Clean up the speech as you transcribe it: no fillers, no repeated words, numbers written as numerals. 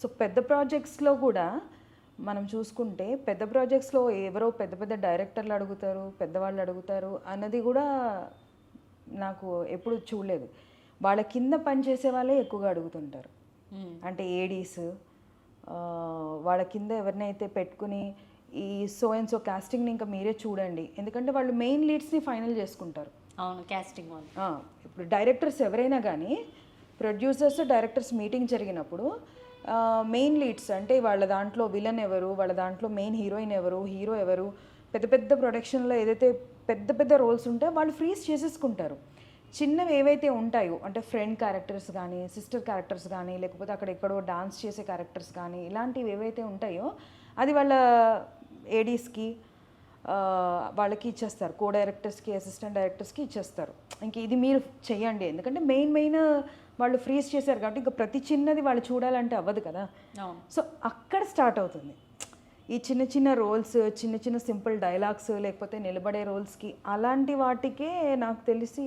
So పెద్ద ప్రాజెక్ట్స్లో కూడా మనం చూసుకుంటే పెద్ద ప్రాజెక్ట్స్లో ఎవరో పెద్ద పెద్ద డైరెక్టర్లు అడుగుతారు, పెద్దవాళ్ళు అడుగుతారు అన్నది కూడా నాకు ఎప్పుడు చూడలేదు. వాళ్ళ కింద పనిచేసే వాళ్ళే ఎక్కువగా అడుగుతుంటారు. అంటే ఏడీస్ వాళ్ళ కింద ఎవరినైతే పెట్టుకుని ఈ సో అండ్ సో కాస్టింగ్ని ఇంకా మీరే చూడండి, ఎందుకంటే వాళ్ళు మెయిన్ లీడ్స్ని ఫైనల్ చేసుకుంటారు. అవును, కాస్టింగ్ వాళ్ళు. ఇప్పుడు డైరెక్టర్స్ ఎవరైనా కానీ ప్రొడ్యూసర్స్ డైరెక్టర్స్ మీటింగ్ జరిగినప్పుడు మెయిన్ లీడ్స్ అంటే వాళ్ళ దాంట్లో విలన్ ఎవరు, వాళ్ళ దాంట్లో మెయిన్ హీరోయిన్ ఎవరు, హీరో ఎవరు, పెద్ద పెద్ద ప్రొడక్షన్లో ఏదైతే పెద్ద పెద్ద రోల్స్ ఉంటాయో వాళ్ళు ఫ్రీజ్ చేసేసుకుంటారు. చిన్నవి ఏవైతే ఉంటాయో అంటే ఫ్రెండ్ క్యారెక్టర్స్ కానీ, సిస్టర్ క్యారెక్టర్స్ కానీ, లేకపోతే అక్కడ ఎక్కడో డాన్స్ చేసే క్యారెక్టర్స్ కానీ, ఇలాంటివి ఏవైతే ఉంటాయో అది వాళ్ళ ఏడీస్కి వాళ్ళకి ఇచ్చేస్తారు, కో డైరెక్టర్స్కి, అసిస్టెంట్ డైరెక్టర్స్కి ఇచ్చేస్తారు. ఇంక ఇది మీరు చెయ్యండి, ఎందుకంటే మెయిన్ వాళ్ళు ఫ్రీజ్ చేశారు కాబట్టి ఇంకా ప్రతి చిన్నది వాళ్ళు చూడాలంటే అవ్వదు కదా. సో అక్కడ స్టార్ట్ అవుతుంది ఈ చిన్న చిన్న రోల్స్, చిన్న చిన్న సింపుల్ డైలాగ్స్, లేకపోతే నిలబడే రోల్స్కి, అలాంటి వాటికే నాకు తెలిసి